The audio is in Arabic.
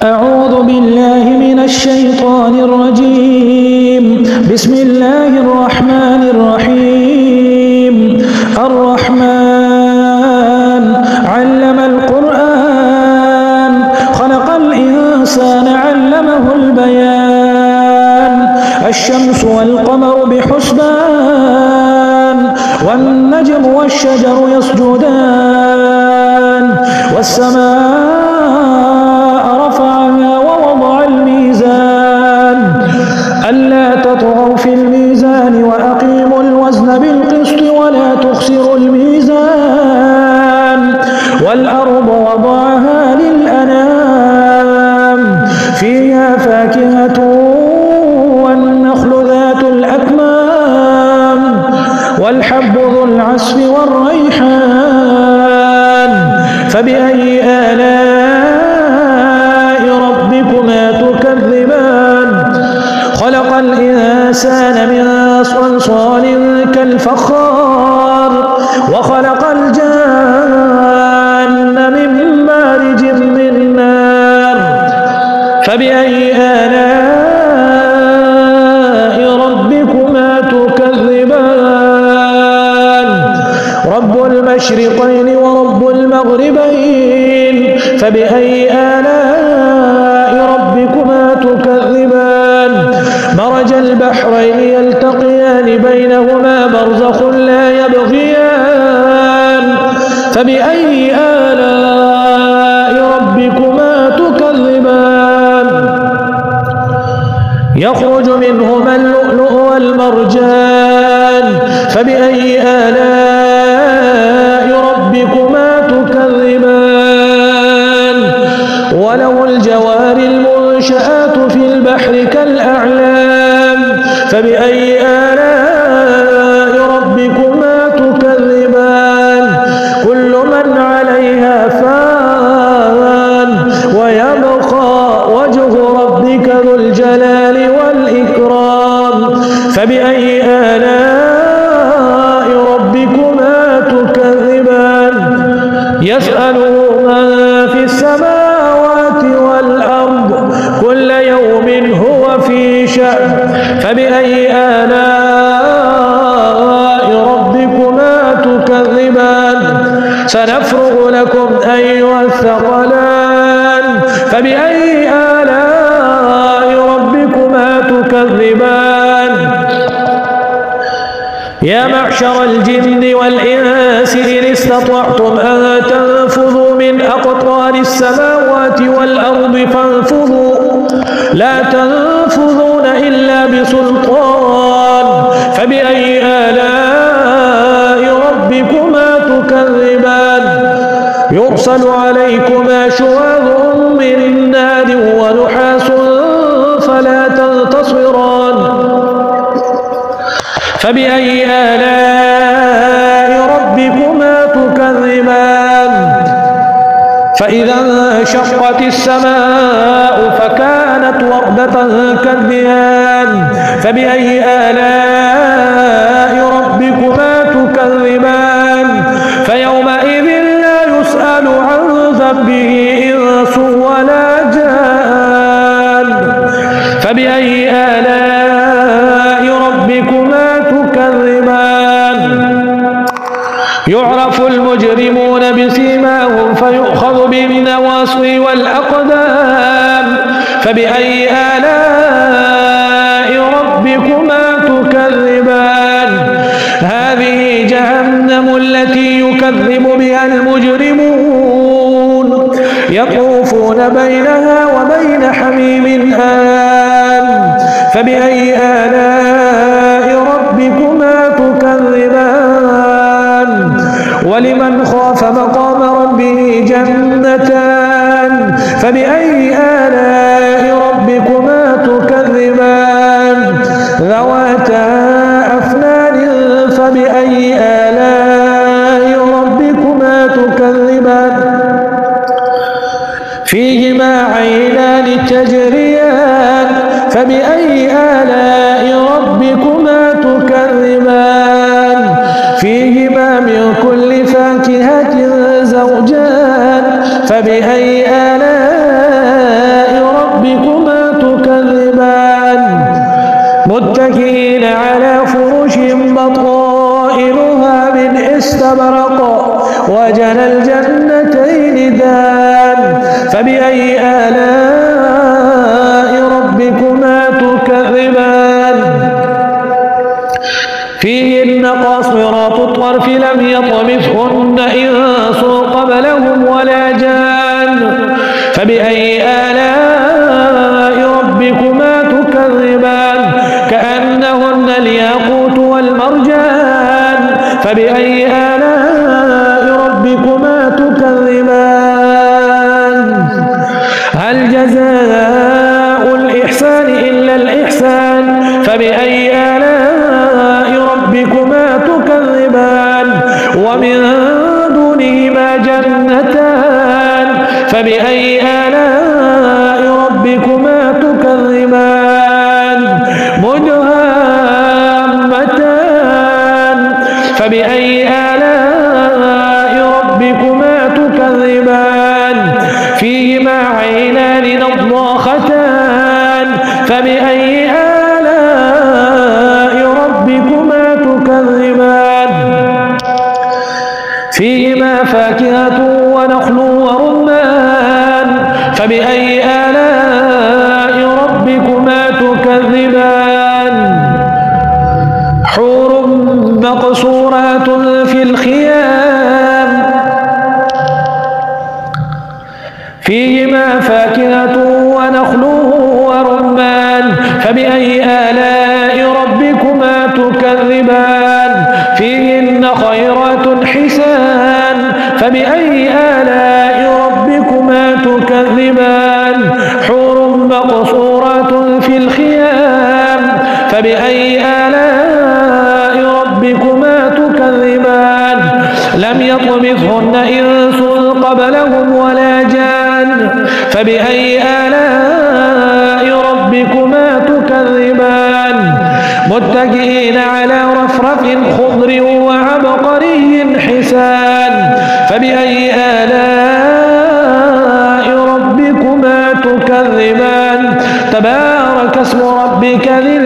أعوذ بالله من الشيطان الرجيم. بسم الله الرحمن الرحيم. الرحمن علم القرآن خلق الإنسان علمه البيان. الشمس والقمر بحسبان والنجم والشجر يسجدان والسماء رفعها ووضع الميزان ألا تطغوا في الميزان وأقيموا الوزن بالقسط ولا تخسروا الميزان والأرض وضعها للأنام فيها فاكهة والنخل ذات الأكمام والحب ذو العصف والريحان فبأي آلاء ربكما تكذبان. خلق الإنسان من صلصال كالفخار وخلق الجان من مارج من نار فبأي آلاء ربكما تكذبان. رب المشرقين ورب المغربين فبأي آلاء ربكما تكذبان. مرج البحرين يلتقيان بينهما برزخ لا يبغيان فبأي آلاء ربكما تكذبان. يخرج منهما اللؤلؤ والمرجان فبأي آلاء ربكما تكذبان. وله الجوار المنشآت في البحر كالأعلام فبأي آلاء ربكما تكذبان. كل من عليها فان ويبقى وجه ربك ذو الجلال والإكرام فبأي آلاء ربكما تكذبان. يسأله من في السماوات والأرض كل يوم هو في شأن فبأي آلاء ربكما تكذبان. سنفرغ لكم أيها الثقلان فبأي آلاء ربكما تكذبان. يا معشر الجن والإنس إن استطعتم أن تنفذوا من أقطار السماوات والأرض فانفذوا لا تنفذون إلا بسلطان فبأي آلاء ربكما تكذبان. يرسل عليكما شواظ من نار ونحاس فلا تنتصران فبأي آلاء ربكما تكذبان. فإذا انشقت السماء فكانت وردة كالدهان فبأي آلاء ربكما تكذبان. فيومئذ لا يسأل عن ذنبه إنس ولا جان فبأي آلاء ربكما تكذبان. يعرف المجرمون بسيماهم فيؤخذ بالنواصي والأقدام فبأي آلاء ربكما تكذبان. هذه جهنم التي يكذب بها المجرمون يطوفون بينها وبين حميم آن فبأي آلاء ربكما تكذبان. ولمن خاف مقام ربه جنتان فبأي آلاء ربكما تكذبان. ذواتا أفنان فبأي آلاء ربكما تكذبان. فيهما عينان تجريان فبأي آلاء ربكما تكذبان. فيهما من كل فاكهة زوجان فبأي آلاء متكئين على فرش بطائنها من استبرق وجنى الجنتين دان فبأي آلاء ربكما تكذبان فيهن قاصرات الطرف لم يطمثهن إنس قبلهم ولا جان فبأي آلاء ربكما تكذبان كأنهن الياقوت والمرجان فبأي آلاء ربكما تكذبان هل جزاء الإحسان إلا الإحسان فبأي آلاء ربكما تكذبان ومن دونهما جنتان فبأي آلاء ربكما تكذبان مدهامتان فبأي آلاء ربكما تكذبان فيهما عينان نضاختان فبأي آلاء ربكما تكذبان فيهما فاكهة ونخل ورمان فبأي آلاء ربكما تكذبان حور مقصورات في الخيام فيهما فاكهة ونخل ورمان فبأي آلاء ربكما تكذبان فيهن خيرات حسان فبأي آلاء ربكما تكذبان حور مقصورات في الخيام فبأي آلاء ربكما تكذبان لم يطمثهن إنس قبلهم ولا جان فبأي آلاء ربكما تكذبان متكئين على رفرف خضر وعبقري حسان فبأي آلاء ربكما تكذبان تبارك اسم ربك ذي